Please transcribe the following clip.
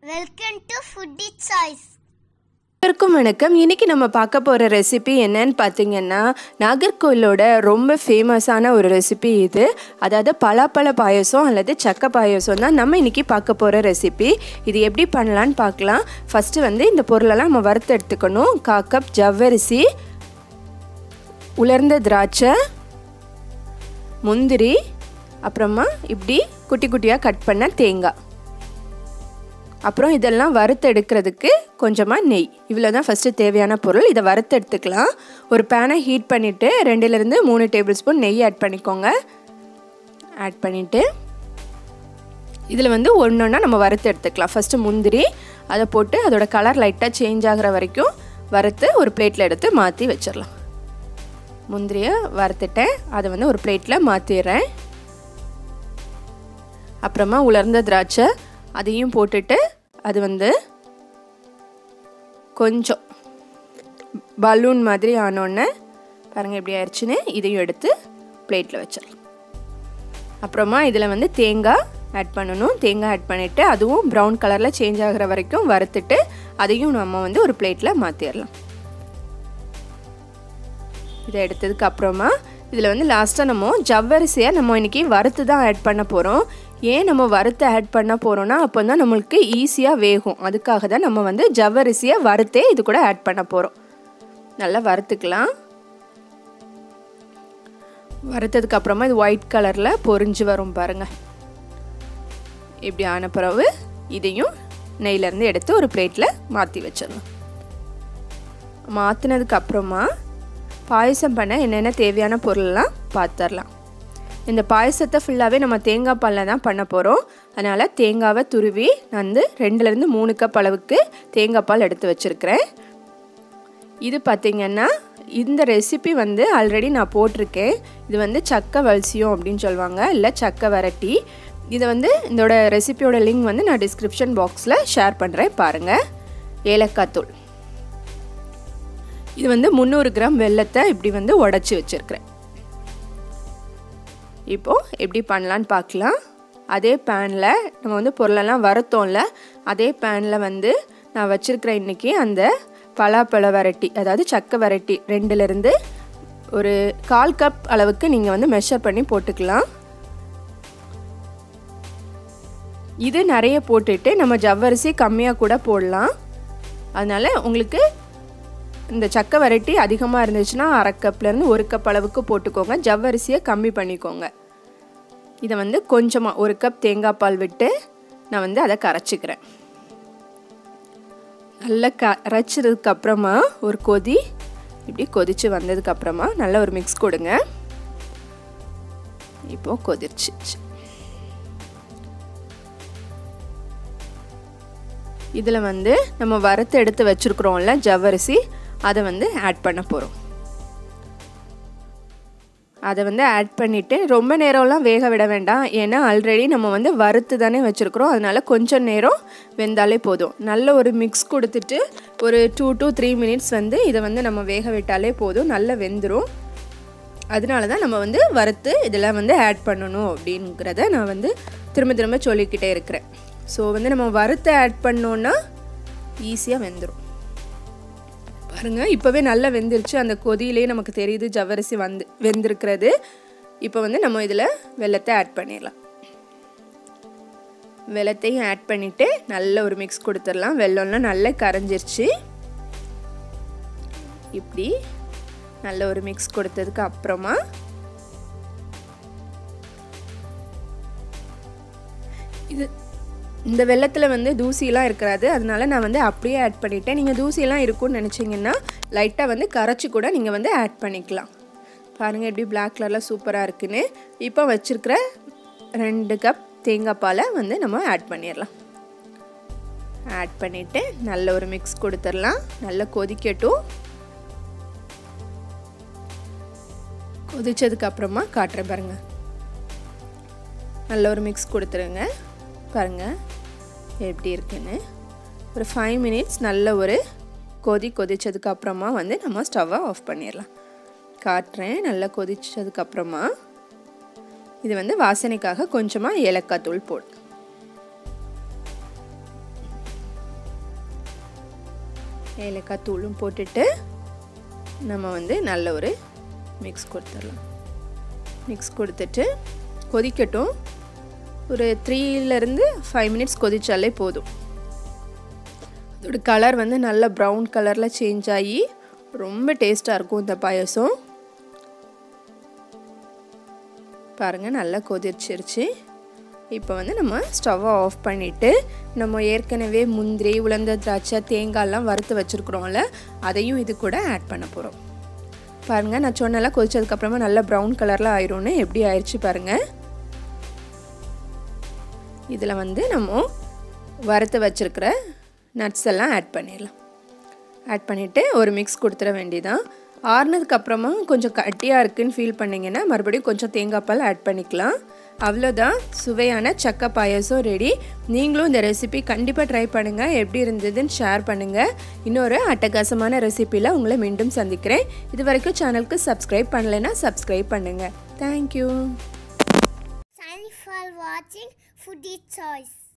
Welcome to foodie choice. வணக்கம். இன்றைக்கி நம்ம பார்க்க போகிற ரெசிபி என்னன்னு பார்த்தீங்கன்னா, நாகர்கோவிலோட ரொம்ப ஃபேமஸான ஒரு ரெசிபி இது. அதாவது பலாப்பழ பாயசம் அல்லது சக்கை பாயசம் தான் நம்ம இன்றைக்கி பார்க்க போகிற ரெசிபி. இது எப்படி பண்ணலான்னு பார்க்கலாம். ஃபஸ்ட்டு இந்த பொருளெல்லாம் நம்ம வறுத்து எடுத்துக்கணும். 1/4 கப் ஜவ்வரிசி, உலர்ந்த திராட்சை, முந்திரி, அப்புறமா இப்படி குட்டி குட்டியாக கட் பண்ண தேங்காய், அப்புறம் இதெல்லாம் வறுத்து எடுக்கிறதுக்கு கொஞ்சமாக நெய். இவ்வளோ தான் ஃபஸ்ட்டு தேவையான பொருள். இதை வறுத்து எடுத்துக்கலாம். ஒரு பேனை ஹீட் பண்ணிவிட்டு 2லேருந்து 3 டேபிள் ஸ்பூன் நெய் ஆட் பண்ணிக்கோங்க. ஆட் பண்ணிவிட்டு இதில் ஒன்றா நம்ம வறுத்து எடுத்துக்கலாம். ஃபஸ்ட்டு முந்திரி, அதை போட்டு அதோட கலர் லைட்டாக சேஞ்ச் ஆகிற வரைக்கும் வறுத்து ஒரு பிளேட்டில் எடுத்து மாற்றி வச்சிடலாம். முந்திரியை வறுத்துட்டேன், அதை ஒரு பிளேட்டில் மாற்றிடுறேன். அப்புறமா உலர்ந்த திராட்சை அதையும் போட்டுட்டு அது கொஞ்சம் பலூன் மாதிரி ஆனோடனே பாருங்கள் எப்படி ஆயிடுச்சுன்னு, இதையும் எடுத்து பிளேட்டில் வச்சிடலாம். அப்புறமா இதில் தேங்காய் ஆட் பண்ணணும். தேங்காய் ஆட் பண்ணிவிட்டு அதுவும் ப்ரௌன் கலரில் சேஞ்ச் ஆகிற வரைக்கும் வறுத்துட்டு அதையும் நம்ம ஒரு பிளேட்டில் மாற்றிடலாம். இதை எடுத்ததுக்கு அப்புறமா இதில் லாஸ்ட்டாக நம்ம ஜவ்வரிசியை நம்ம இன்றைக்கி வறுத்து தான் ஆட் பண்ண போகிறோம். ஏன் நம்ம வறுத்து ஆட் பண்ண போகிறோன்னா அப்போ தான் நம்மளுக்கு ஈஸியாக வேகும். அதுக்காக தான் நம்ம ஜவ்வரிசியை வறுத்தே இது கூட ஆட் பண்ண போகிறோம். நல்லா வறுத்துக்கலாம். வறுத்ததுக்கு அப்புறமா இது ஒயிட் கலரில் பொரிஞ்சு வரும் பாருங்கள். இப்படி ஆன பிறகு இதையும் நெய்லேருந்து எடுத்து ஒரு பிளேட்டில் மாற்றி வச்சிடலாம். மாற்றினதுக்கு அப்புறமா பாயசம் பண்ண என்னென்ன தேவையான பொருள்லாம் பார்த்துடலாம். இந்த பாயசத்தை ஃபுல்லாகவே நம்ம தேங்காய் பாலில் தான் பண்ண போகிறோம். அதனால் தேங்காவை துருவி நான் 2லேருந்து 3 கப் அளவுக்கு தேங்காய் பால் எடுத்து வச்சுருக்கிறேன். இது பார்த்திங்கன்னா இந்த ரெசிபி ஆல்ரெடி நான் போட்டிருக்கேன். இது சக்கை வல்சியம் அப்படின்னு சொல்லுவாங்க, இல்லை சக்கை வரட்டி. இதை இதோட ரெசிபியோட லிங்க் நான் டிஸ்கிரிப்ஷன் பாக்ஸில் ஷேர் பண்ணுறேன், பாருங்கள். ஏலக்காய் தூள், இது 300 கிராம் வெல்லத்தை இப்படி உடச்சி வச்சுருக்கிறேன். இப்போது எப்படி பண்ணலான்னு பார்க்கலாம். அதே பேனில் நம்ம பொருளெல்லாம் வறுத்தோம்ல, அதே பேனில் நான் வச்சுருக்கிறேன் இன்றைக்கி அந்த பலாப்பழ வரட்டி, அதாவது சக்கை வரட்டி 2லேருந்து ஒரு 1/4 கப் அளவுக்கு நீங்கள் மெஷர் பண்ணி போட்டுக்கலாம். இது நிறைய போட்டுட்டு நம்ம ஜவ்வரிசி கம்மியாக கூட போடலாம். அதனால் உங்களுக்கு இந்த சக்கை வரட்டி அதிகமாக இருந்துச்சுன்னா 1/2 கப்லேருந்து 1 கப் அளவுக்கு போட்டுக்கோங்க. ஜவ்வரிசியை கம்மி பண்ணிக்கோங்க. இதை கொஞ்சமாக 1 கப் தேங்காய் பால் விட்டு நான் அதை கரைச்சிக்கிறேன். நல்லா கரைச்சதுக்கப்புறமா ஒரு கொதி இப்படி கொதித்து வந்ததுக்கப்புறமா நல்லா ஒரு மிக்ஸ் கொடுங்க. இப்போது கொதிச்சிச்சு. இதில் நம்ம வறுத்து எடுத்து வச்சுருக்குறோம்ல ஜவ்வரிசி, அதை ஆட் பண்ண போகிறோம். அதை ஆட் பண்ணிவிட்டு ரொம்ப நேரம்லாம் வேக விட வேண்டாம். ஏன்னா ஆல்ரெடி நம்ம வறுத்து தானே வச்சுருக்குறோம். அதனால் கொஞ்சம் நேரம் வெந்தாலே போதும். நல்ல ஒரு மிக்ஸ் கொடுத்துட்டு ஒரு 2 to 3 மினிட்ஸ் இதை நம்ம வேக விட்டாலே போதும், நல்லா வெந்துடும். அதனால தான் நம்ம வறுத்து இதெல்லாம் ஆட் பண்ணணும் அப்படிங்கிறத நான் திரும்ப திரும்ப சொல்லிக்கிட்டே இருக்கிறேன். ஸோ நம்ம வறுத்து ஆட் பண்ணோன்னா ஈஸியாக வெந்துடும். பாருங்கள், இப்போவே நல்லா வெந்துருச்சு. அந்த கொதியிலே நமக்கு தெரியுது ஜவ்வரிசி வெந்திருக்கிறது. இப்போ நம்ம இதில் வெல்லத்தை ஆட் பண்ணிடலாம். வெல்லத்தையும் ஆட் பண்ணிவிட்டு நல்ல ஒரு மிக்ஸ் கொடுத்துடலாம். வெல்லம்லாம் நல்லா கரைஞ்சிருச்சு. இப்படி நல்ல ஒரு மிக்ஸ் கொடுத்ததுக்கு அப்புறமா இந்த வெல்லத்தில் தூசியெல்லாம் இருக்காது. அதனால நான் அப்படியே ஆட் பண்ணிட்டேன். நீங்கள் தூசியெல்லாம் இருக்கும்னு நினச்சிங்கன்னா லைட்டாக கரைச்சி கூட நீங்கள் ஆட் பண்ணிக்கலாம். பாருங்கள் எப்படி பிளாக் கலரில் சூப்பராக இருக்குன்னு. இப்போ வச்சுருக்கிற 2 கப் தேங்காய் பாலை நம்ம ஆட் பண்ணிடலாம். ஆட் பண்ணிவிட்டு நல்ல ஒரு மிக்ஸ் கொடுத்துடலாம். நல்லா கொதிக்கட்டும். கொதிச்சதுக்கப்புறமா காட்டுறேன் பாருங்கள். நல்ல ஒரு மிக்ஸ் கொடுத்துருங்க. பாருங்கள் எப்படி இருக்குன்னு. ஒரு 5 மினிட்ஸ் நல்ல ஒரு கொதிச்சதுக்கப்புறமா நம்ம ஸ்டவ்வை ஆஃப் பண்ணிடலாம். காட்டுறேன். நல்லா கொதிச்சதுக்கப்புறமா இது வாசனைக்காக கொஞ்சமாக ஏலக்காய் தூள் போடு. ஏலக்காய் தூளும் போட்டுட்டு நம்ம வந்து நல்ல ஒரு மிக்ஸ் கொடுத்துடலாம். மிக்ஸ் கொடுத்துட்டு கொதிக்கட்டும். ஒரு 3 to 5 மினிட்ஸ் கொதிச்சாலே போதும். அதோட கலர் வந்து நல்ல ப்ரௌன் கலரில் சேஞ்ச் ஆகி ரொம்ப டேஸ்ட்டாக இருக்கும் இந்த பாயசம். பாருங்கள் நல்லா கொதிச்சிருச்சு. இப்போ வந்து நம்ம ஸ்டவ்வை ஆஃப் பண்ணிவிட்டு நம்ம ஏற்கனவே முந்திரி, உலர்ந்த திராட்சை, தேங்காயெல்லாம் வறுத்து வச்சுருக்குறோம்ல, அதையும் இது கூட ஆட் பண்ண போகிறோம். பாருங்கள் நான் சொன்னலாம் கொதிச்சதுக்கப்புறமா நல்லா ப்ரௌன் கலரில் ஆயிரும்னு. எப்படி ஆயிடுச்சு பாருங்கள். இதில் வந்து நம்ம வறுத்து வச்சுருக்கிற நட்ஸ் எல்லாம் ஆட் பண்ணிடலாம். ஆட் பண்ணிவிட்டு ஒரு மிக்ஸ் கொடுத்துட வேண்டியதான். ஆறுனதுக்கப்புறமா கொஞ்சம் கட்டியாக இருக்குதுன்னு ஃபீல் பண்ணிங்கன்னா மறுபடியும் கொஞ்சம் தேங்காய் பால் ஆட் பண்ணிக்கலாம். அவ்வளோதான், சுவையான சக்கை பாயசம் ரெடி. நீங்களும் இந்த ரெசிபி கண்டிப்பாக ட்ரை பண்ணுங்கள். எப்படி இருந்ததுன்னு ஷேர் பண்ணுங்கள். இன்னொரு அட்டகாசமான ரெசிபியில் உங்களை மீண்டும் சந்திக்கிறேன். இது வரைக்கும் சேனலுக்கு சப்ஸ்கிரைப் பண்ணலைன்னா சப்ஸ்கிரைப் பண்ணுங்கள். Thank you. Thanks for watching Foodie Choice.